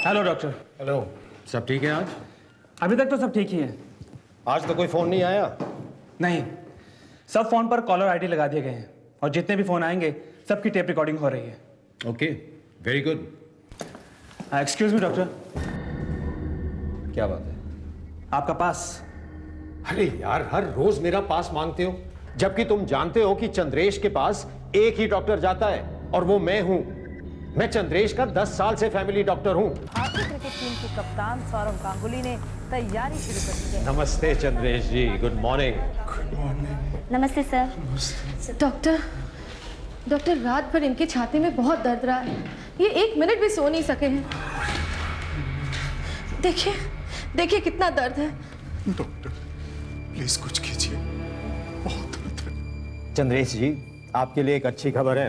Hello doctor. Hello. सब ठीक है आज? अभी तक तो सब ठीक ही है। आज तो कोई फोन नहीं आया? नहीं, सब फोन पर कॉलर आईडी लगा दिए गए हैं और जितने भी फोन आएंगे सबकी टेप रिकॉर्डिंग हो रही है। Okay, very good. Excuse me doctor, क्या बात है? आपका पास। अरे यार, हर रोज मेरा पास मांगते हो, जबकि तुम जानते हो कि चंद्रेश के पास एक ही डॉक्टर जाता है और वो मैं हूं। मैं चंद्रेश का 10 साल से फैमिली डॉक्टर हूं। भारतीय क्रिकेट टीम के कप्तान सौरव गांगुली ने तैयारी शुरू कर दी है। नमस्ते चंद्रेश जी, गुड मॉर्निंग। नमस्ते सर। डॉक्टर रात भर इनके छाती में बहुत दर्द रहा है, ये 1 मिनट भी सो नहीं सके हैं। देखिए देखिए कितना दर्द है। डॉक्टर प्लीज कुछ कीजिए, बहुत दर्द है। चंद्रेश जी, आपके लिए एक अच्छी खबर है।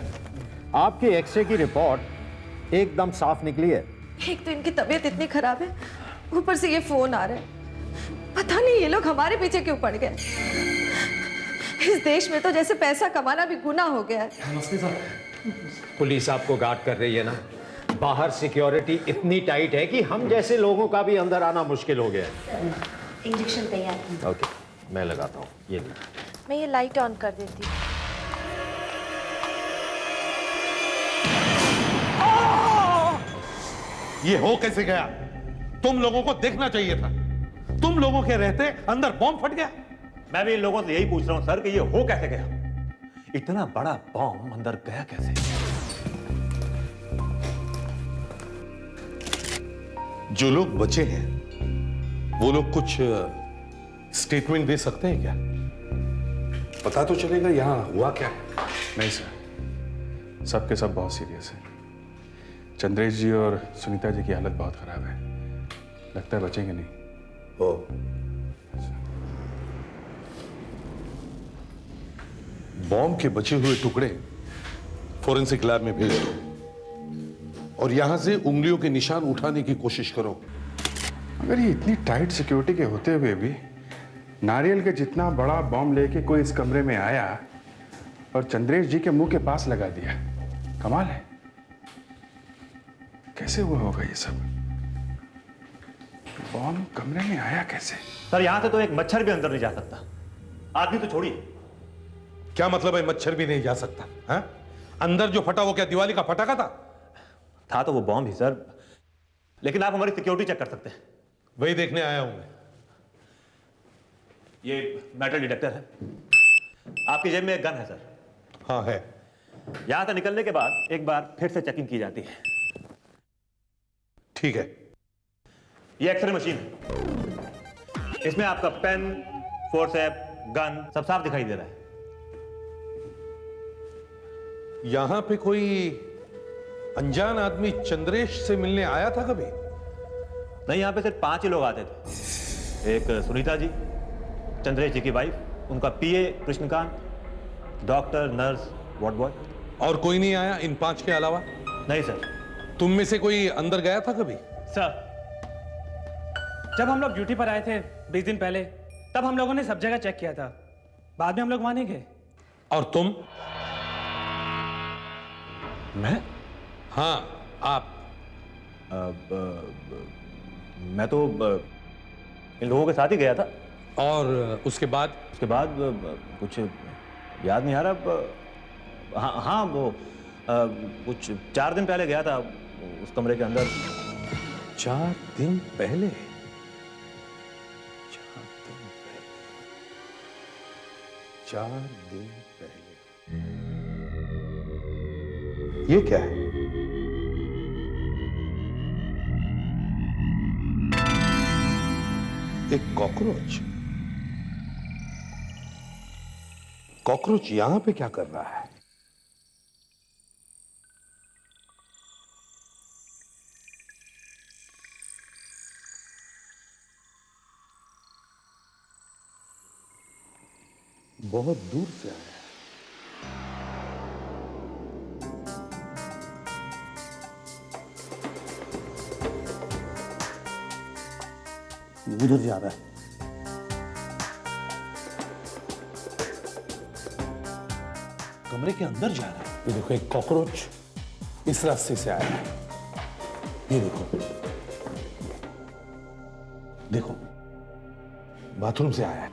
आपके एक्सरे की रिपोर्ट एकदम साफ निकली है। एक तो इनकी तबीयत इतनी खराब है, ऊपर से ये फोन आ रहा है। पता नहीं ये लोग हमारे पीछे क्यों पड़ गए। इस देश में तो जैसे पैसा कमाना भी गुनाह हो गया है। नमस्ते सर। पुलिस आपको गार्ड कर रही है ना? बाहर सिक्योरिटी इतनी टाइट है कि हम जैसे लोगों का भी अंदर आना मुश्किल हो गया है। इंजेक्शन तैयार है। ओके, मैं लगाता हूँ। ये लीजिए। मैं ये लाइट ऑन कर देती हूँ। ये हो कैसे गया? तुम लोगों को देखना चाहिए था। तुम लोगों के रहते अंदर बॉम्ब फट गया। मैं भी इन लोगों से यही पूछ रहा हूं सर कि ये हो कैसे गया? इतना बड़ा बॉम्ब अंदर गया कैसे? जो लोग बचे हैं वो लोग कुछ स्टेटमेंट दे सकते हैं क्या? पता तो चलेगा यहां हुआ क्या। नहीं सर, सबके सब बहुत सीरियस है। चंद्रेश जी और सुनीता जी की हालत बहुत खराब है, लगता है बचेंगे नहीं। ओ, बॉम्ब के बचे हुए टुकड़े फोरेंसिक लैब में भेज दो और यहां से उंगलियों के निशान उठाने की कोशिश करो। अगर ये इतनी टाइट सिक्योरिटी के होते हुए भी नारियल के जितना बड़ा बॉम्ब लेके कोई इस कमरे में आया और चंद्रेश जी के मुंह के पास लगा दिया, कमाल है। कैसे हुआ होगा ये सब? बॉम्ब कमरे में आया कैसे? सर यहां से तो एक मच्छर भी अंदर नहीं जा सकता, आदमी तो छोड़िए। क्या मतलब है मच्छर भी नहीं जा सकता? हाँ? अंदर जो फटा वो क्या दिवाली का फटाका था तो वो बॉम्ब ही सर, लेकिन आप हमारी सिक्योरिटी चेक कर सकते हैं। वही देखने आया हूं मैं। ये मेटल डिटेक्टर है, आपकी जेब में एक गन है सर। हाँ है। यहां से निकलने के बाद एक बार फिर से चेकिंग की जाती है। ठीक है। ये एक्सरे मशीन है, इसमें आपका पेन, फोर्सेप, गन सब साफ दिखाई दे रहा है। यहां पे कोई अनजान आदमी चंद्रेश से मिलने आया था कभी? नहीं, यहां पे सिर्फ 5 ही लोग आते थे। एक सुनीता जी, चंद्रेश जी की वाइफ, उनका PA Krishnakant, doctor, nurse, ward boy. और कोई नहीं आया इन 5 के अलावा? नहीं सर। तुम में से कोई अंदर गया था कभी? सर, जब हम लोग ड्यूटी पर आए थे 20 दिन पहले, तब हम लोगों ने सब जगह चेक किया था। बाद में हम लोग वहां नहीं गए। और तुम? मैं? हाँ, आप। मैं तो इन लोगों के साथ ही गया था। और उसके बाद? उसके बाद कुछ याद नहीं आ रहा। हाँ हाँ, वो कुछ 4 दिन पहले गया था उस कमरे के अंदर। 4 दिन पहले? 4 दिन पहले। ये क्या है? एक कॉकरोच। कॉकरोच यहां पे क्या कर रहा है? बहुत दूर से आया है। उधर जा रहा है। कमरे के अंदर जा रहा है। ये देखो, एक कॉकरोच इस रास्ते से आया है। ये देखो, देखो, बाथरूम से आया है।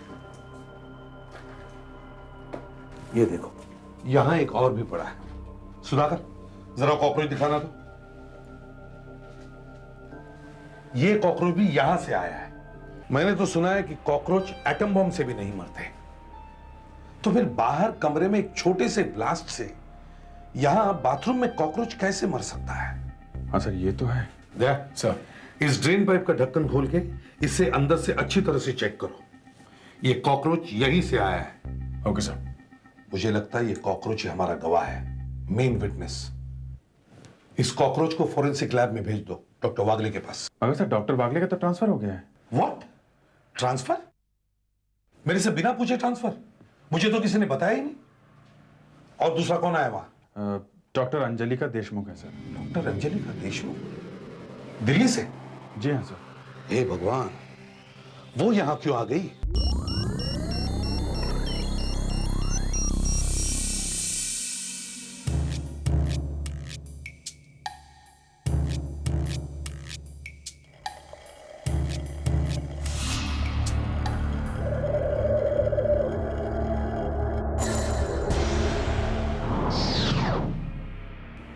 ये देखो, यहां एक और भी पड़ा है। सुधाकर, जरा कॉकरोच दिखाना तो। ये कॉकरोच भी यहां से आया है। मैंने तो सुना है कि कॉकरोच एटम बॉम्ब से भी नहीं मरते। तो फिर बाहर कमरे में एक छोटे से ब्लास्ट से यहां बाथरूम में कॉकरोच कैसे मर सकता है? हाँ सर, ये तो है। दया सर, इस ड्रेन पाइप का ढक्कन खोल के इसे अंदर से अच्छी तरह से चेक करो। ये कॉकरोच यहीं से आया है। Okay sir. मुझे लगता है ये कॉकरोच ही हमारा गवाह है, मेन विटनेस। इस कॉकरोच को फोरेंसिक लैब में भेज दो, डॉक्टर वागले के पास। मगर सर, डॉक्टर वागले का तो ट्रांसफर हो गया है। व्हाट? ट्रांसफर? मेरे से बिना पूछे ट्रांसफर? मुझे तो किसी ने बताया ही नहीं। और दूसरा कौन आया वहां? डॉक्टर अंजलिका देशमुख है सर। डॉक्टर अंजलिका देशमुख? दिल्ली से? जी हाँ सर। हे भगवान, वो यहां क्यों आ गई?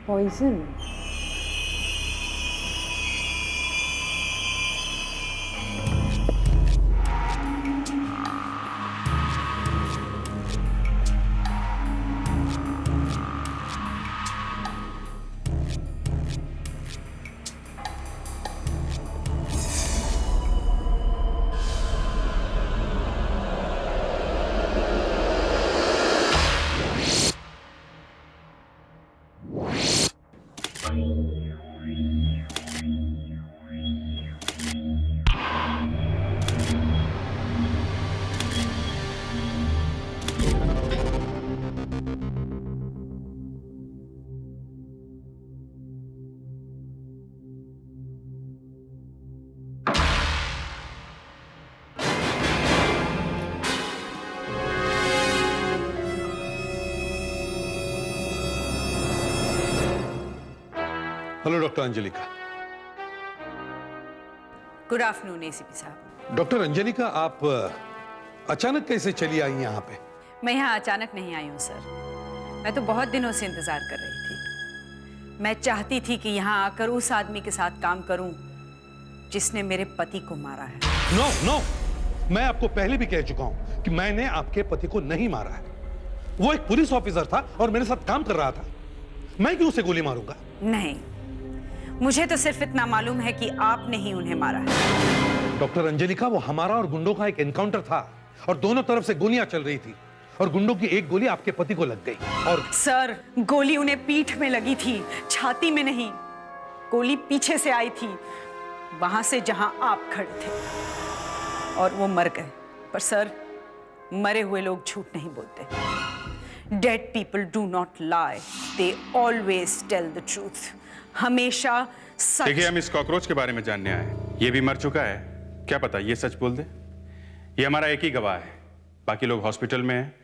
Poison. Hello doctor Anjalika. Good afternoon ACP साहब। डॉक्टर अंजलिका, आप अचानक कैसे चली आई यहाँ पे? मैं यहाँ अचानक नहीं आई हूँ सर। मैं तो बहुत दिनों से इंतजार कर रही थी। मैं चाहती थी कि यहाँ आकर उस आदमी के साथ काम करूं जिसने मेरे पति को मारा है। नो नो, मैं आपको पहले भी कह चुका हूं कि मैंने आपके पति को नहीं मारा है। वो एक पुलिस ऑफिसर था और मेरे साथ काम कर रहा था। मैं क्यों उसे गोली मारूंगा? नहीं, मुझे तो सिर्फ इतना मालूम है कि आपने ही उन्हें मारा है। डॉक्टर अंजलिका, वो हमारा और गुंडों का एक एनकाउंटर था और दोनों तरफ से गोलियां चल रही थी और गुंडों की एक गोली आपके पति को लग गई। और सर, गोली उन्हें पीठ में लगी थी, छाती में नहीं। गोली पीछे से आई थी, वहां से जहां आप खड़े थे, और वो मर गए। पर सर, मरे हुए लोग झूठ नहीं बोलते। Dead people do not lie, they always tell the truth. हमेशा सच। देखिए, हम इस कॉकरोच के बारे में जानने आए। ये भी मर चुका है, क्या पता ये सच बोल दे। ये हमारा एक ही गवाह है, बाकी लोग हॉस्पिटल में हैं,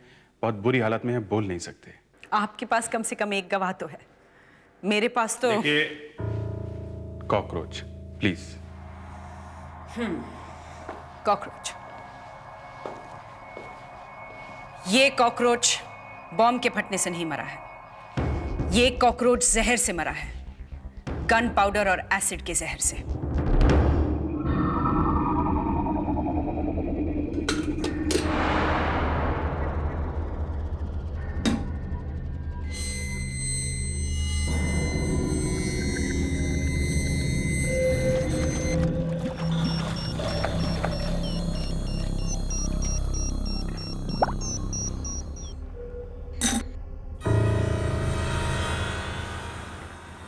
बहुत बुरी हालत में हैं, बोल नहीं सकते। आपके पास कम से कम एक गवाह तो है, मेरे पास तो। देखिए, कॉकरोच प्लीज। कॉकरोच। ये कॉकरोच बॉम्ब के फटने से नहीं मरा है। ये कॉकरोच जहर से मरा है, गन पाउडर और एसिड के जहर से।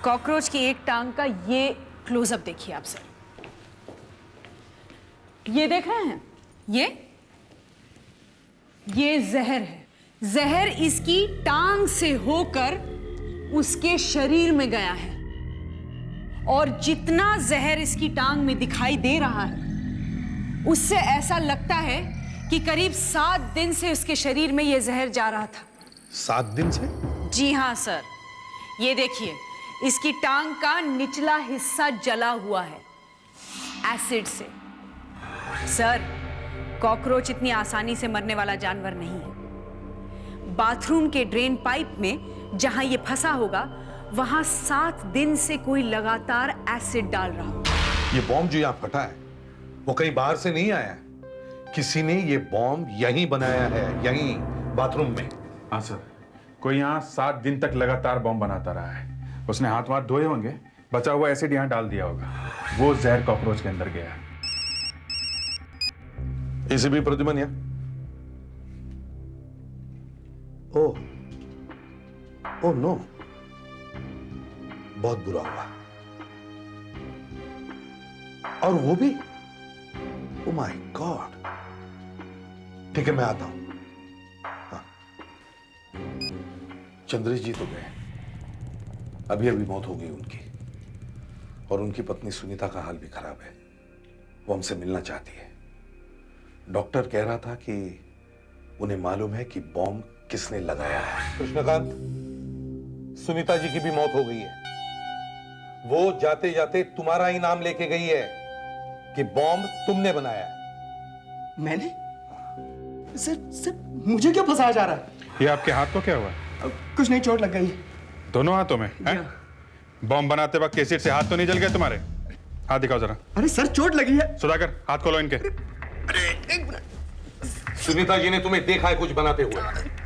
कॉकरोच की एक टांग का ये क्लोजअप देखिए आप सर। ये देख रहे हैं? ये जहर है। जहर इसकी टांग से होकर उसके शरीर में गया है, और जितना जहर इसकी टांग में दिखाई दे रहा है, उससे ऐसा लगता है कि करीब 7 दिन से उसके शरीर में यह जहर जा रहा था। 7 दिन से? जी हाँ सर, ये देखिए, इसकी टांग का निचला हिस्सा जला हुआ है एसिड से। सर, कॉकरोच इतनी आसानी से मरने वाला जानवर नहीं है। बाथरूम के ड्रेन पाइप में जहां ये फंसा होगा, वहां 7 दिन से कोई लगातार एसिड डाल रहा होगा। ये बॉम्ब जो यहाँ फटा है वो कहीं बाहर से नहीं आया है। किसी ने ये बॉम्ब यहीं बनाया है, यहीं बाथरूम में। हाँ सर, कोई यहाँ 7 दिन तक लगातार बॉम्ब बनाता रहा है। उसने हाथ वाथ धोए होंगे, बचा हुआ एसिड यहाँ डाल दिया होगा। वो जहर कॉकरोच के अंदर गया। एसीपी प्रद्युमन या? ओह नो, बहुत बुरा हुआ। और वो भी, ओह माय गॉड। ठीक है, मैं आता हूं। हाँ। चंद्रेश जी तो गए, अभी अभी मौत हो गई उनकी। और उनकी पत्नी सुनीता का हाल भी खराब है। वो हमसे मिलना चाहती है। डॉक्टर कह रहा था कि उन्हें मालूम है कि बॉम्ब किसने लगाया है। कृष्णकांत, सुनीता जी की भी मौत हो गई है। वो जाते जाते तुम्हारा ही नाम लेके गई है कि बॉम्ब तुमने बनाया है। मैंने? सर मुझे क्यों फंसाया जा रहा है? ये आपके हाथ को क्या हुआ? कुछ नहीं, चोट लग गई। दोनों हाथों में? बॉम्ब बनाते वक्त एसिड से हाथ तो नहीं जल गए तुम्हारे? हाथ दिखाओ जरा। अरे सर, चोट लगी है। सुधाकर, हाथ खोलो इनके। अरे एक मिनट। सुनीता जी ने तुम्हें देखा है कुछ बनाते हुए?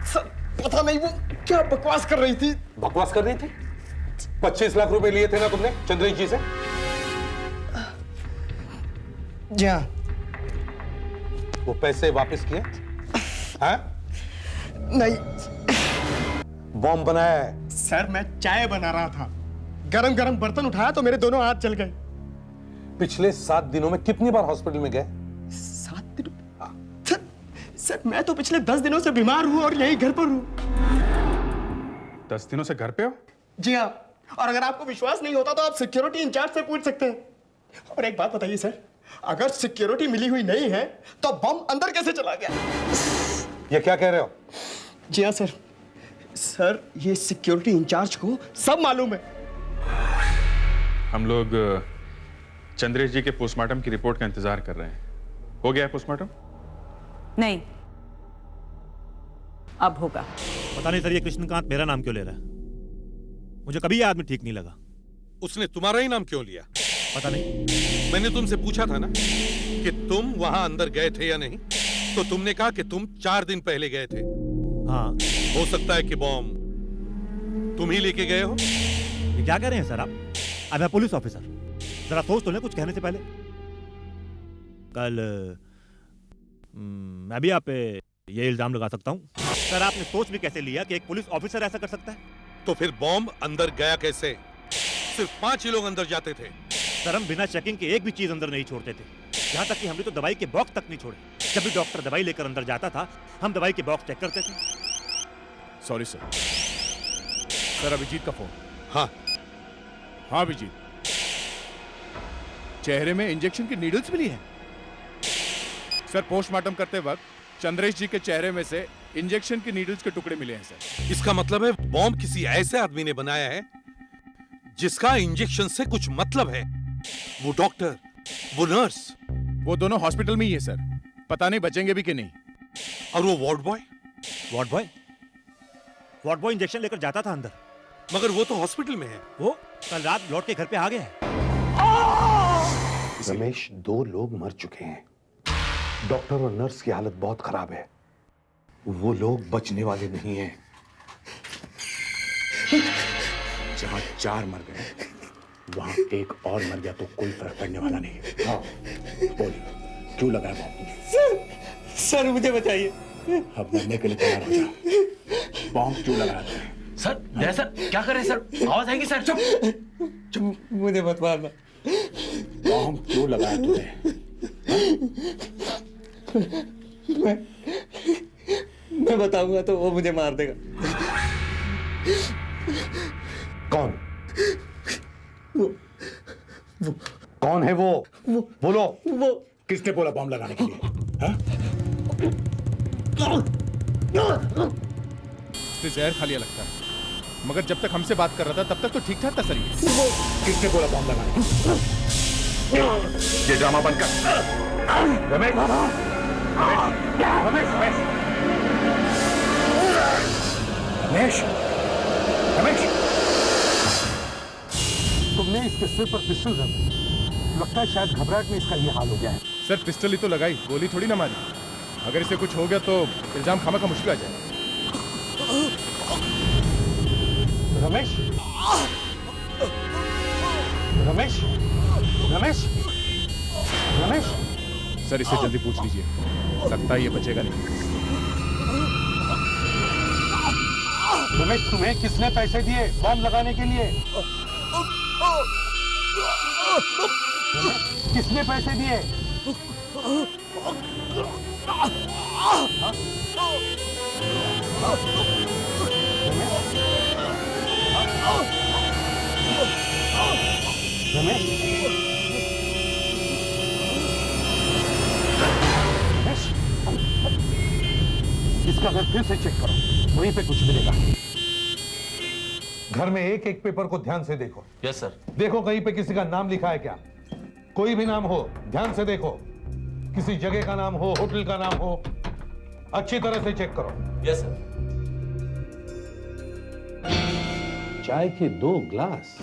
सर पता नहीं वो क्या बकवास कर रही थी। बकवास कर रही थी? 25 लाख रुपए लिए थे ना तुमने चंद्रेश जी से? जी हाँ। वो पैसे वापस किए? हाँ? नहीं बॉम्ब बनाया है। सर, मैं चाय बना रहा था, गरम गरम बर्तन उठाया तो मेरे दोनों हाथ जल गए। पिछले 7 दिनों में कितनी बार हॉस्पिटल में गए? 7 दिन? सर मैं तो पिछले 10 दिनों से बीमार हूँ और यही घर पर हूँ। 10 दिनों से घर पे हो? जी हाँ, और अगर आपको विश्वास नहीं होता तो आप सिक्योरिटी इंचार्ज से पूछ सकते हैं। और एक बात बताइए सर, अगर सिक्योरिटी मिली हुई नहीं है तो बम अंदर कैसे चला गया? ये क्या कह रहे हो? जी हाँ सर, ये सिक्योरिटी इंचार्ज को सब मालूम है। हम लोग चंद्रेश जी के पोस्टमार्टम की रिपोर्ट का इंतजार कर रहे हैं। हो गया है पोस्टमार्टम? नहीं, अब होगा। पता नहीं सर, ये कृष्णकांत मेरा नाम क्यों ले रहा है? मुझे कभी ये आदमी ठीक नहीं लगा। उसने तुम्हारा ही नाम क्यों लिया? पता नहीं। मैंने तुमसे पूछा था ना कि तुम वहां अंदर गए थे या नहीं, तो तुमने कहा कि तुम 4 दिन पहले गए थे। हाँ। हो सकता है कि बॉम्ब तुम ही लेके गए हो। ये क्या कह रहे हैं सर आप? अब मैं पुलिस ऑफिसर, जरा सोच तो लें कुछ कहने से पहले। कल मैं भी आप पे ये इल्जाम लगा सकता हूँ। सर आपने सोच भी कैसे लिया कि एक पुलिस ऑफिसर ऐसा कर सकता है? तो फिर बॉम्ब अंदर गया कैसे? सिर्फ 5 ही लोग अंदर जाते थे। सर हम बिना चेकिंग के एक भी चीज अंदर नहीं छोड़ते थे। यहाँ तक कि हमने तो दवाई के बॉक्स तक नहीं छोड़े। जब भी डॉक्टर दवाई लेकर अंदर जाता था, हम दवाई के बॉक्स चेक करते थे। सॉरी सर, अभिजीत का फोन। हाँ अभिजीत, चेहरे में इंजेक्शन की नीडल्स मिली है। सर पोस्टमार्टम करते वक्त चंद्रेश जी के चेहरे में से इंजेक्शन की नीडल्स के टुकड़े मिले हैं सर। इसका मतलब है बॉम्ब किसी ऐसे आदमी ने बनाया है जिसका इंजेक्शन से कुछ मतलब है। वो डॉक्टर, वो नर्स, वो दोनों हॉस्पिटल में ही है सर। पता नहीं बचेंगे भी कि नहीं। और वो ward boy? Ward boy injection लेकर जाता था अंदर। मगर वो तो हॉस्पिटल में है। वो कल रात लौट के घर पे आ गया है। रमेश, 2 लोग मर चुके हैं। डॉक्टर और नर्स की हालत बहुत खराब है। वो लोग बचने वाले नहीं हैं। जहां 4 मर गए वहां एक और मर गया तो कोई फर्क पड़ने वाला नहीं है। हाँ बोल, क्यों लगाया बॉम्ब? सर मुझे बताइए। अब मरने के लिए तैयार हो जा। बॉम्ब क्यों लगाया तुमने? सर जय सर, क्या कर रहे हैं सर? आवाज आएगी सर। चुप, मुझे मत मारना। बॉम्ब क्यों लगाया तुमने? मैं बताऊंगा तो वो मुझे मार देगा। कौन? वो कौन है? वो बोलो। वो किसने बोला बॉम्ब लगाने के लिए? हाँ? जहर खा लिया लगता है, मगर जब तक हमसे बात कर रहा था तब तक तो ठीक ठाक था सर। ये किसने बोला बॉम्ब लगाने? ये ड्रामा बंद कर। रमेश रमेश रमेश रमेश तुमने इसके सिर पर पिस्टल रख दी। लगता है शायद घबराहट में इसका ये हाल हो गया है। सर पिस्टल ही तो लगाई, गोली थोड़ी ना मारी। अगर इसे कुछ हो गया तो इल्जाम खामा का मुश्किल आ जाए। रमेश रमेश रमेश रमेश सर इसे जल्दी पूछ लीजिए, लगता है ये बचेगा नहीं। रमेश तुम्हें किसने पैसे दिए बॉम्ब लगाने के लिए? किसने पैसे दिए? रमेश इसका घर फिर से चेक करो, वहीं पे कुछ मिलेगा। घर में एक एक पेपर को ध्यान से देखो। Yes sir. देखो कहीं पे किसी का नाम लिखा है क्या? कोई भी नाम हो ध्यान से देखो, किसी जगह का नाम हो, होटल का नाम हो, अच्छी तरह से चेक करो। Yes sir. चाय के 2 ग्लास,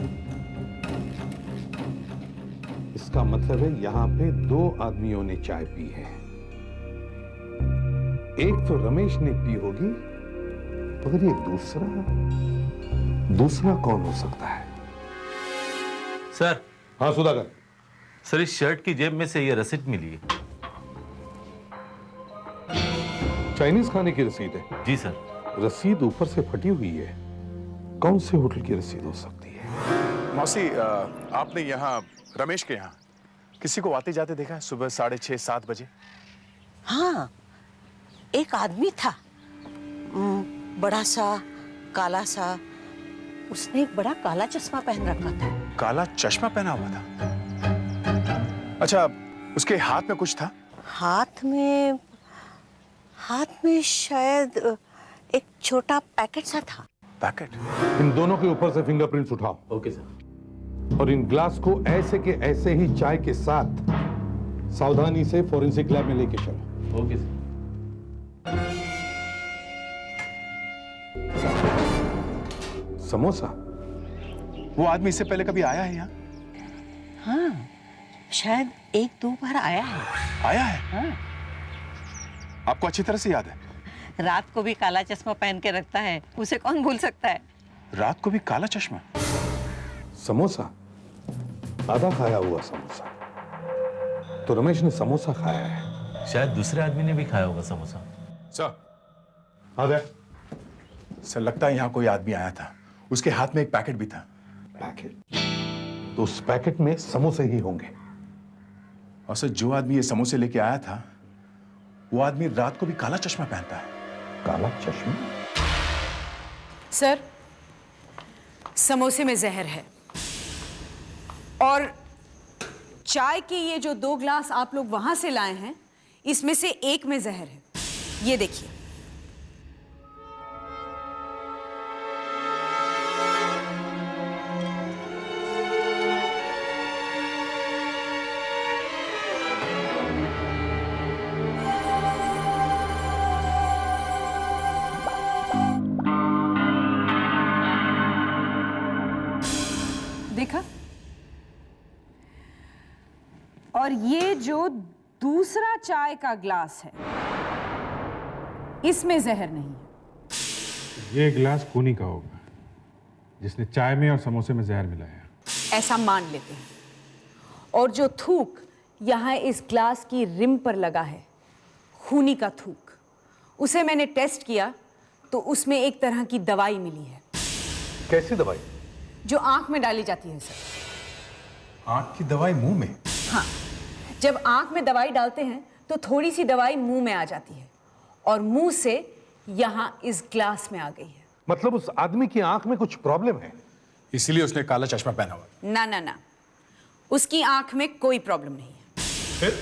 इसका मतलब है यहां पे 2 आदमियों ने चाय पी है। एक तो रमेश ने पी होगी, मगर ये दूसरा कौन हो सकता है? सर। हाँ सुधाकर। सर इस शर्ट की जेब में से ये रसीद मिली है। चाइनीज खाने की रसीद है? जी सर। रसीद ऊपर से फटी हुई है, कौन से होटल की रसीद हो सकती है? मौसी आपने यहाँ रमेश के यहाँ किसी को आते जाते देखा है सुबह 6:30-7 बजे? हाँ, एक आदमी था, बड़ा सा काला सा, उसने एक बड़ा काला चश्मा पहन रखा था। काला चश्मा पहना हुआ था? अच्छा, उसके हाथ में कुछ था? हाथ में शायद एक छोटा पैकेट सा था। पैकेट? इन दोनों के ऊपर से फिंगरप्रिंट्स उठाओ। Okay sir. और इन ग्लास को ऐसे के ऐसे ही चाय के साथ सावधानी से फॉरेंसिक लैब में लेके चलो। Okay sir. समोसा? वो आदमी इससे पहले कभी आया है यहाँ? हाँ, शायद 1-2 बार आया है। आया है? हाँ। आपको अच्छी तरह से याद है? रात को भी काला चश्मा पहन के रखता है, उसे कौन भूल सकता है? रात को भी काला चश्मा? समोसा, आधा खाया हुआ समोसा। तो रमेश ने समोसा खाया है, शायद दूसरे आदमी ने भी खाया होगा समोसा। सर। आ गए। सर लगता है यहाँ कोई आदमी आया था, उसके हाथ में एक पैकेट भी था। पैकेट? तो उस पैकेट में समोसे ही होंगे। और सर जो आदमी ये समोसे लेके आया था, वो आदमी रात को भी काला चश्मा पहनता है। काला चश्मा? सर, समोसे में जहर है और चाय के ये जो 2 ग्लास आप लोग वहां से लाए हैं, इसमें से एक में जहर है। ये देखिए। देखा? और ये जो दूसरा चाय का ग्लास है, इसमें जहर नहीं है। ये गिलास खूनी का होगा, जिसने चाय में और समोसे में जहर मिलाया। ऐसा मान लेते हैं। और जो थूक यहाँ इस ग्लास की रिम पर लगा है, खूनी का थूक, उसे मैंने टेस्ट किया तो उसमें एक तरह की दवाई मिली है। कैसी दवाई? जो आंख में डाली जाती है सर। आंख की दवाई मुंह में? हाँ, जब आंख में दवाई डालते हैं तो थोड़ी सी दवाई मुंह में आ जाती है और मुंह से यहाँ इस ग्लास में आ गई है। मतलब उस आदमी की आंख में कुछ प्रॉब्लम है, इसीलिए उसने काला चश्मा पहना हुआ। ना ना ना, उसकी आंख में कोई प्रॉब्लम नहीं है। फिर?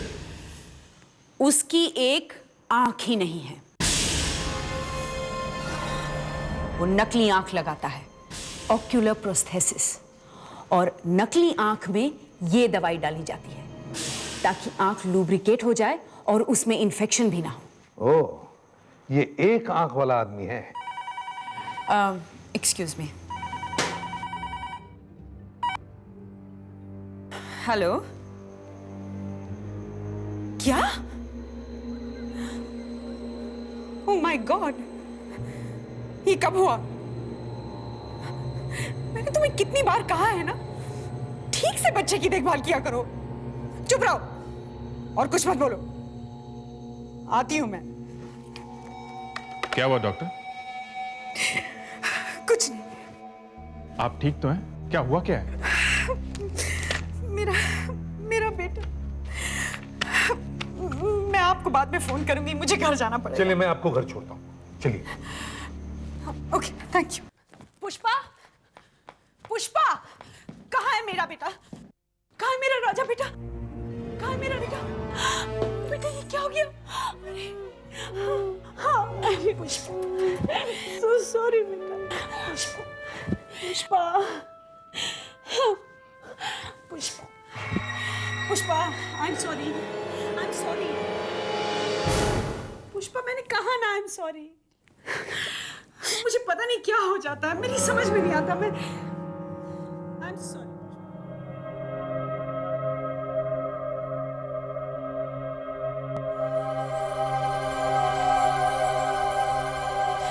उसकी एक आंख ही नहीं है, वो नकली आंख लगाता है, ऑक्यूलर प्रोस्थेसिस, और नकली आंख में ये दवाई डाली जाती है। ताकि आंख लुब्रिकेट हो जाए और उसमें इन्फेक्शन भी ना हो। ओह, ये एक आंख वाला आदमी है। Excuse me. हेलो, क्या? ओह माय गॉड, ये कब हुआ? मैंने तुम्हें कितनी बार कहा है ना, ठीक से बच्चे की देखभाल किया करो। चुप रहो और कुछ मत बोलो। आती हूं मैं। क्या हुआ डॉक्टर? कुछ नहीं। आप ठीक तो हैं? क्या हुआ क्या है? मेरा बेटा। मैं आपको बाद में फोन करूंगी, मुझे घर जाना पड़ेगा। चलिए मैं आपको घर छोड़ता हूँ, चलिए। Okay, thank you. Pushpa, Pushpa, कहाँ है मेरा बेटा? कहाँ है मेरा राजा बेटा? कहाँ है मेरा बेटा? बेटा ये क्या हो गया? अरे हाँ, अरे पुष्पा, सो सॉरी बेटा। Pushpa, Pushpa, Pushpa, Pushpa, I am sorry, I am sorry. Pushpa, मैंने कहा ना आई एम सॉरी। मुझे पता नहीं क्या हो जाता है, मेरी समझ में नहीं आता। मैं आई एम सॉरी।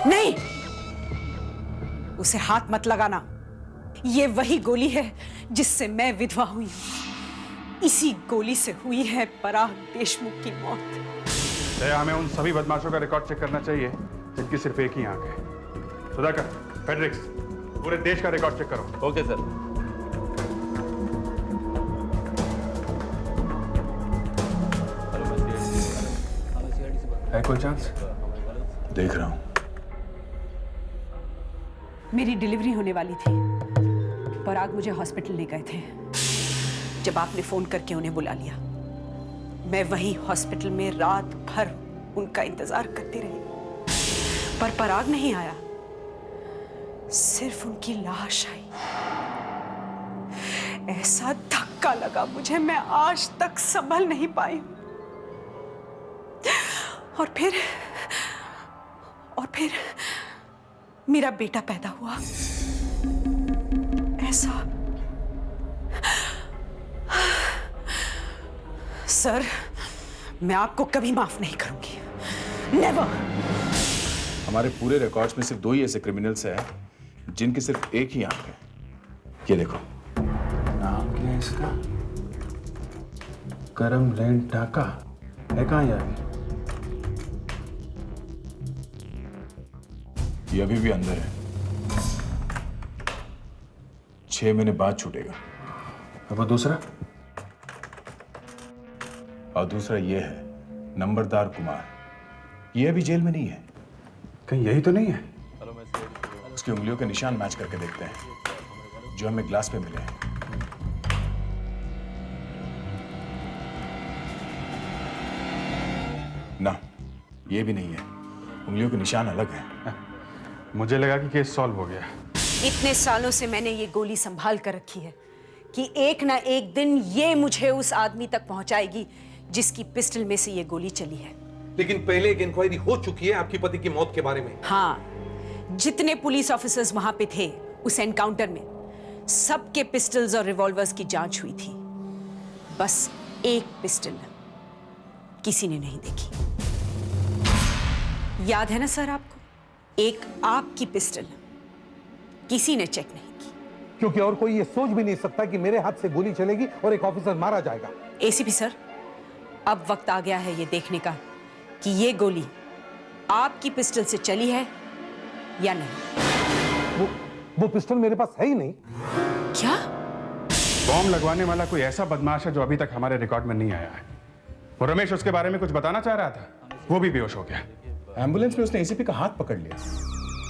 नहीं, उसे हाथ मत लगाना। ये वही गोली है जिससे मैं विधवा हुई हूं। इसी गोली से हुई है पराग देशमुख की मौत। हमें उन सभी बदमाशों का रिकॉर्ड चेक करना चाहिए जिनकी सिर्फ एक ही आंख है। सुधाकर, फेडरिक्स, पूरे देश का रिकॉर्ड चेक करो। Okay sir. है कोई चांस? देख रहा हूं। मेरी डिलीवरी होने वाली थी। पराग मुझे हॉस्पिटल ले गए थे। जब आपने फोन करके उन्हें बुला लिया, मैं वहीं हॉस्पिटल में रात भर उनका इंतजार करती रही, पर पराग नहीं आया। सिर्फ उनकी लाश आई। ऐसा धक्का लगा मुझे, मैं आज तक संभल नहीं पाई। और फिर मेरा बेटा पैदा हुआ। ऐसा सर, मैं आपको कभी माफ नहीं करूंगी। नेवर। हमारे पूरे रिकॉर्ड्स में सिर्फ 2 ही ऐसे क्रिमिनल्स हैं जिनकी सिर्फ एक ही आंख है। ये देखो। नाम क्या है इसका? करम लैंड टाका है। कहाँ यार? ये अभी भी अंदर है। 6 महीने बाद छूटेगा। अब वो दूसरा? और दूसरा ये है नंबरदार कुमार। ये अभी जेल में नहीं है। कहीं यही तो नहीं है? उसकी उंगलियों के निशान मैच करके देखते हैं जो हमें ग्लास पे मिले हैं। ना, ये भी नहीं है। उंगलियों के निशान अलग हैं। मुझे लगा कि केस सॉल्व हो गया। इतने सालों से मैंने ये गोली संभाल कर रखी है कि एक ना एक दिन ये मुझे उस आदमी तक पहुंचाएगी जिसकी पिस्टल में से ये गोली चली है। लेकिन पहले एक इंक्वायरी हो चुकी है आपकी पति की मौत के बारे में। हाँ, जितने पुलिस ऑफिसर्स वहां पे थे उस एनकाउंटर में, सबके पिस्टल्स और रिवॉल्वर्स की जांच हुई थी। बस एक पिस्टल किसी ने नहीं देखी। याद है ना सर आपको? एक आपकी पिस्टल किसी ने चेक नहीं की। क्योंकि और कोई ये सोच भी नहीं सकता कि मेरे हाथ से गोली चलेगी और एक ऑफिसर मारा जाएगा। एसीपी सर, अब वक्त आ गया है ये देखने का कि ये गोली आपकी पिस्टल से चली है या नहीं। वो पिस्टल मेरे पास है ही नहीं। क्या? बॉम्ब लगवाने वाला कोई ऐसा बदमाश है जो अभी तक हमारे रिकॉर्ड में नहीं आया है। वो रमेश उसके बारे में कुछ बताना चाह रहा था, वो भी बेहोश हो गया। एम्बुलेंस में उसने एसीपी का हाथ पकड़ लिया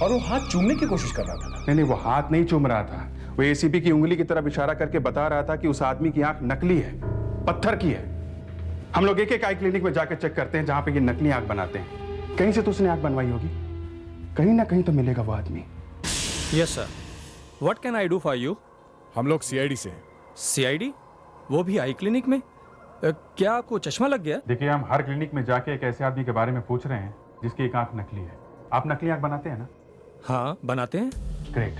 और वो हाथ चूमने की कोशिश कर रहा था। नहीं, वो हाथ नहीं चूम रहा था। वो एसीपी की उंगली की तरफ इशारा करके बता रहा था कि उस आदमी की आंख नकली है, पत्थर की है। हम लोग एक आई क्लिनिक में जाकर चेक करते हैं जहां पे ये नकली आंख बनाते हैं। कहीं से तो उसने आंख बनवाई होगी, कहीं ना कहीं तो मिलेगा वो आदमी। Yes sir, what can I do for you? हम लोग सीआईडी से हैं। सीआईडी? वो भी आई क्लिनिक में? क्या आपको चश्मा लग गया? देखिए, हम हर क्लिनिक में जाके एक ऐसे आदमी के बारे में पूछ रहे हैं जिसकी एक आंख नकली है। आप नकली आंख बनाते हैं ना? हाँ, बनाते हैं। ग्रेट।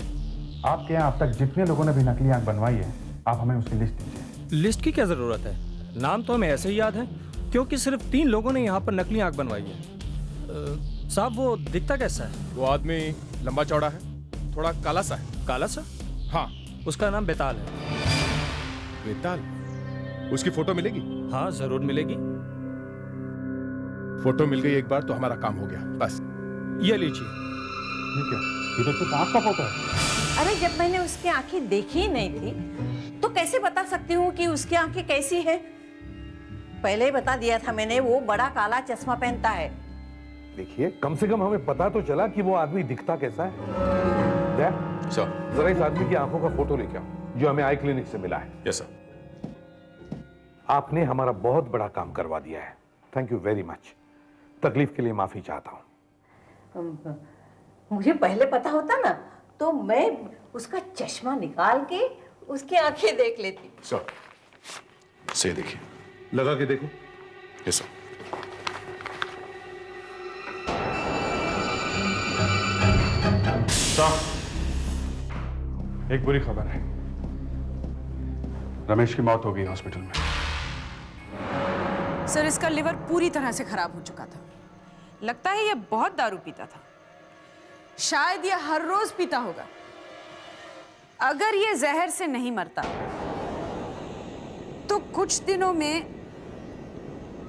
आपके यहाँ अब तक जितने लोगों ने भी नकली आंख बनवाई है, आप हमें उसकी लिस्ट दीजिए। लिस्ट की क्या जरूरत है? नाम तो हमें ऐसे ही याद है, क्योंकि सिर्फ 3 लोगों ने यहाँ पर नकली आंख बनवाई है। साहब, वो दिखता कैसा है? वो आदमी लंबा चौड़ा है, थोड़ा काला सा है। काला सा? हाँ। उसका नाम बेताल है। बेताल? उसकी फोटो मिलेगी? हाँ, जरूर मिलेगी। फोटो मिल गई एक बार तो हमारा काम हो गया, बस। ये लीजिए। ठीक है, ये तो सिर्फ आंख का फोटो है। अरे जब मैंने उसकी आंखें देखी ही नहीं थी तो कैसे बता सकती हूँ कि उसकी आंखें कैसी है? पहले ही बता दिया था मैंने, वो बड़ा काला चश्मा पहनता है। देखिए, कम से कम हमें पता तो चला कि वो आदमी दिखता कैसा है। सर, जरा इस आदमी की आंखों का फोटो लेके आओ जो हमें आई क्लिनिक से मिला है। Yes sir. आपने हमारा बहुत बड़ा काम करवा दिया है। Thank you very much. तकलीफ के लिए माफी चाहता हूं। मुझे पहले पता होता ना तो मैं उसका चश्मा निकाल के उसकी आंखें देख लेती। सर, से देखिए, लगा के देखो। Yes sir. एक बुरी खबर है, रमेश की मौत हो गई हॉस्पिटल में। सर, इसका लिवर पूरी तरह से खराब हो चुका था। लगता है ये बहुत दारू पीता था। शायद ये हर रोज पीता होगा। अगर ये जहर से नहीं मरता तो कुछ दिनों में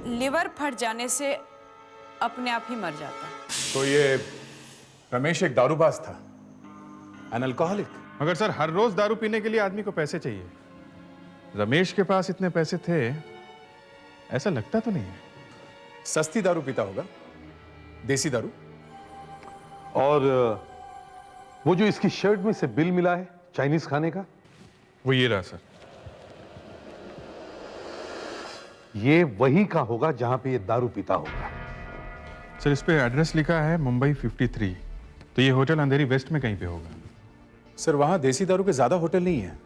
लिवर फट जाने से अपने आप ही मर जाता। तो ये रमेश एक दारूबाज था, एन अल्कोहलिक। मगर सर, हर रोज दारू पीने के लिए आदमी को पैसे चाहिए। रमेश के पास इतने पैसे थे ऐसा लगता तो नहीं है। सस्ती दारू पीता होगा, देसी दारू। और वो जो इसकी शर्ट में से बिल मिला है चाइनीज खाने का, वो ये रहा सर। ये वही का होगा जहां पे ये दारू पीता होगा। सर, इस पे एड्रेस लिखा है मुंबई 53, तो ये होटल अंधेरी वेस्ट में कहीं पे होगा। सर, वहां देसी दारू के ज्यादा होटल नहीं है,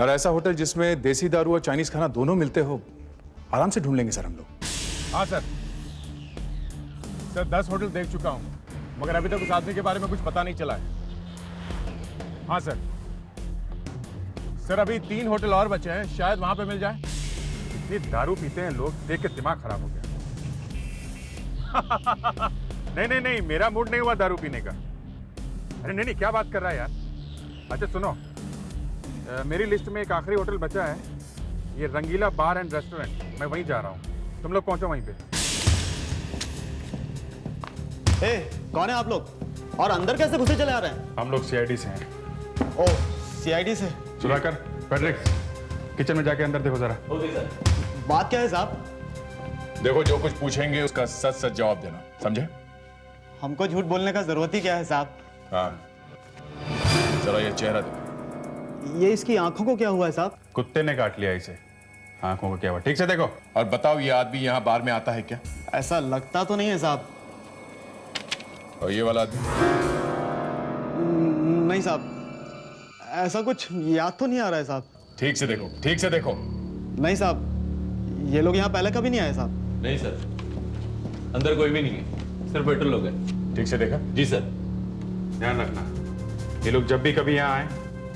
और ऐसा होटल जिसमें देसी दारू और चाइनीज खाना दोनों मिलते हो आराम से ढूंढ लेंगे सर हम लोग। हाँ सर। सर, 10 होटल देख चुका हूं, मगर अभी तक उस आदमी के बारे में कुछ पता नहीं चला है। हाँ सर। सर, अभी 3 होटल और बचे हैं, शायद वहां पे मिल जाए। इतनी दारू पीते हैं लोग, देख के दिमाग खराब हो गया। नहीं, मेरा मूड नहीं हुआ दारू पीने का। अरे नहीं, क्या बात कर रहा है यार। अच्छा सुनो, मेरी लिस्ट में एक आखिरी होटल बचा है, ये रंगीला बार एंड रेस्टोरेंट। मैं वहीं जा रहा हूँ, तुम लोग पहुंचो वहीं पे। कौन है आप लोग और अंदर कैसे घुसे चले आ रहे हैं? हम लोग सीआईडी से हैं। ओह, सीआईडी से। सुधाकर, फेडरिक्स, किचन में जाके अंदर देखो जरा। बात क्या है साहब? देखो, जो कुछ पूछेंगे उसका सच सच जवाब देना, समझे? हमको झूठ बोलने का जरूरत ही क्या है साहब? हाँ, जरा ये चेहरा देखो। ये इसकी आंखों को क्या हुआ है साहब? कुत्ते ने काट लिया इसे। आंखों को क्या हुआ, ठीक से देखो। और बताओ, ये आदमी यहाँ बार में आता है क्या? ऐसा लगता तो नहीं है साहब। और ये वाला आदमी? नहीं साहब, ऐसा कुछ याद तो नहीं आ रहा है साहब। ठीक से देखो, ठीक से देखो। नहीं साहब, ये लोग यहाँ पहले कभी नहीं आए साहब। नहीं सर, अंदर कोई भी नहीं है, सिर्फ वेटर लोग हैं। ठीक से देखा? जी सर। ध्यान रखना, ये लोग जब भी कभी यहाँ आए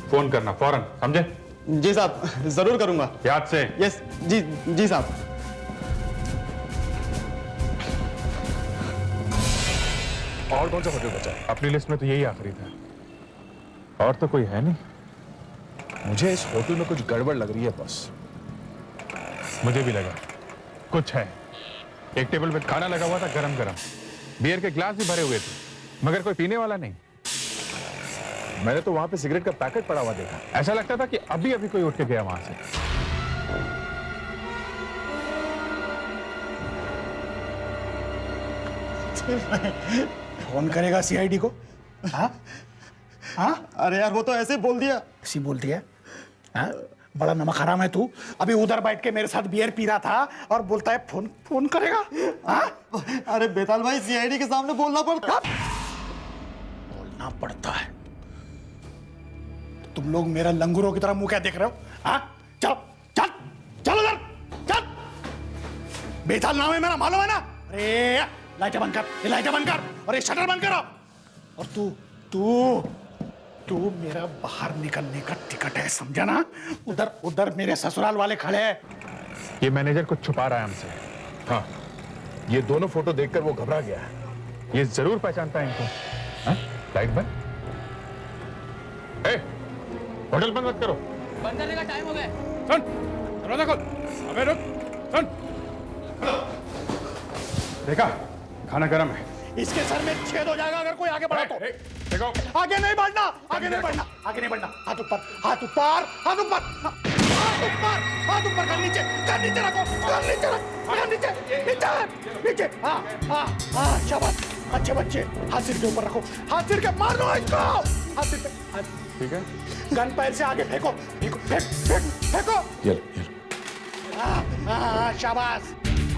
फोन करना फौरन, समझे? जी साहब, जरूर करूंगा। याद से। यस, जी साहब। और कौन सा होटल बचा है? अपनी लिस्ट में तो यही आखिरी था, और तो कोई है नहीं। मुझे इस होटल में कुछ गड़बड़ लग रही है बॉस। मुझे भी लगा कुछ है। एक टेबल पे खाना लगा हुआ था, गरम गरम, बियर के ग्लास भी भरे हुए थे, मगर कोई पीने वाला नहीं। मैंने तो वहां पे सिगरेट का पैकेट पड़ा हुआ देखा। ऐसा लगता था कि अभी अभी कोई उठ के गया वहां से। फोन करेगा सीआईडी को? हाँ हाँ, अरे यार, वो तो ऐसे बोल दिया। ऐसी बोल दिया? हाँ? बड़ा नमक हराम है तू। अभी उधर बैठ के मेरे साथ बियर पी रहा था और बोलता है फोन करेगा। हाँ? अरे बेताल भाई, सीआईडी के सामने बोलना पड़ता है। तुम लोग मेरा लंगूरों की तरह मुंह क्या देख रहे हो? हाँ? चलो चल चल उधर चल। बेताल नाम है मेरा, मालूम है ना? अरे लाइटें बंद कर, ये लाइटें बंद कर और ये शटर बंद करो। और तू तू तू मेरा बाहर निकलने का टिकट है, समझा ना? उधर उधर मेरे ससुराल वाले खड़े हैं। ये मैनेजर कुछ छुपा रहा है हमसे। हाँ, ये दोनों फोटो देखकर वो घबरा गया है। ये जरूर पहचानता है इनको। हाँ? लाइट बंद। ए, होटल बंद मत करो। बंद करने का टाइम हो गया। सुन, दरवाजा खोल। अबे रुक, सुन। देखा, खाना गर्म है। इसके सर में छेद हो जाएगा अगर कोई आगे बढ़ा तो। देखो, आगे नहीं बढ़ना, आगे नहीं बढ़ना, आगे नहीं बढ़ना। हाथ ऊपर, हाथ ऊपर, हाथ ऊपर, हाथ ऊपर, हाथ ऊपर कर नीचे रखो, कर नीचे रख, कर नीचे, नीचे, नीचे। हाँ, हाँ, हाँ, शाबाश, अच्छे बच्चे। हाथ सिर के ऊपर रखो, हाथ सिर के मार दो इसको। हाथ सिर पे, ठीक है? गन पैर से आगे फेंको, फेंको, फेंक, फेंक, फेंको। ये हाँ, हाँ, शाबाश,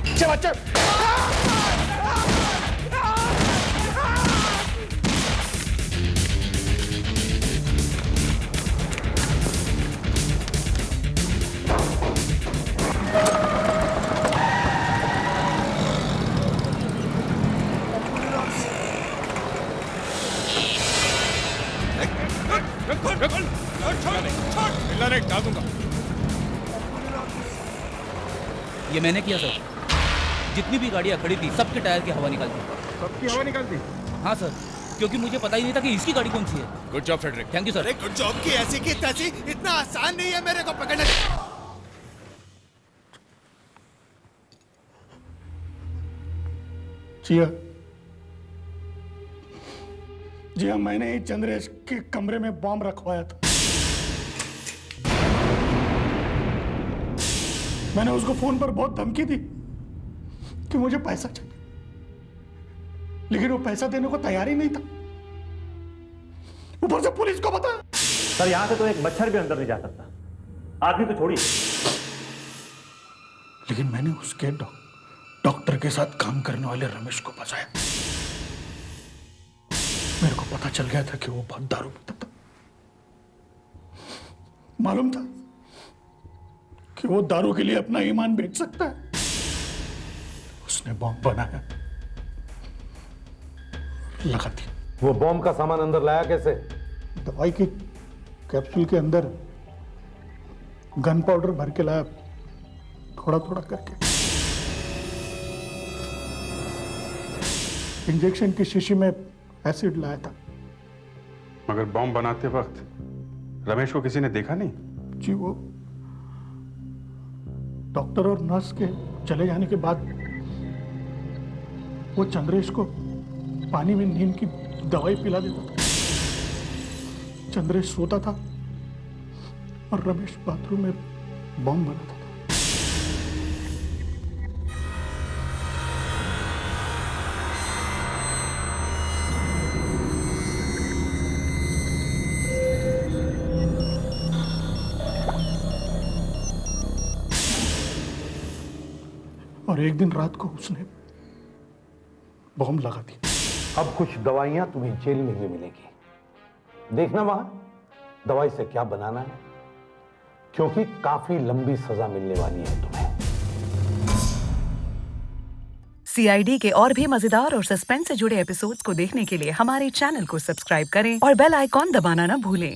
अच्छे बच्चे। ये मैंने किया सर। जितनी भी गाड़ियां खड़ी थी सबके टायर की हवा निकालती। सबकी हवा निकालती? हाँ सर, क्योंकि मुझे पता ही नहीं था कि इसकी गाड़ी कौन सी है। Good job Frederick. Thank you sir. Good job की ऐसी की तैसी, इतना आसान नहीं है मेरे को पकड़ना। जी हाँ, मैंने ही चंद्रेश के कमरे में बॉम्ब रखवाया था। मैंने उसको फोन पर बहुत धमकी दी कि मुझे पैसा चाहिए, लेकिन वो पैसा देने को तैयार ही नहीं था। ऊपर से पुलिस को पता। सर, यहां से तो एक मच्छर भी अंदर नहीं जा सकता, आदमी तो छोड़िए। लेकिन मैंने उसके डॉक्टर के साथ काम करने वाले रमेश को बचाया। मेरे को पता चल गया था कि वो बहुत दारू पीता था। मालूम था कि वो दारू के लिए अपना ईमान बेच सकता है। उसने बॉम्ब बनाया, लगा दिया। वो बॉम्ब का सामान अंदर लाया कैसे? दवाई के कैप्सूल के अंदर गन पाउडर भर के लाया, थोड़ा थोड़ा करके। इंजेक्शन की शीशी में एसिड लाया था। मगर बॉम्ब बनाते वक्त रमेश को किसी ने देखा नहीं? जी, वो डॉक्टर और नर्स के चले जाने के बाद वो चंद्रेश को पानी में नींद की दवाई पिला देता था। चंद्रेश सोता था और रमेश बाथरूम में बॉम्ब बनाता था। और एक दिन रात को उसने बॉम्ब लगा दी। अब कुछ दवाइयां तुम्हें जेल में भी मिलेगी। देखना वहां दवाई से क्या बनाना है, क्योंकि काफी लंबी सजा मिलने वाली है तुम्हें। CID के और भी मजेदार और सस्पेंस से जुड़े एपिसोड्स को देखने के लिए हमारे चैनल को सब्सक्राइब करें और बेल आइकॉन दबाना ना भूलें।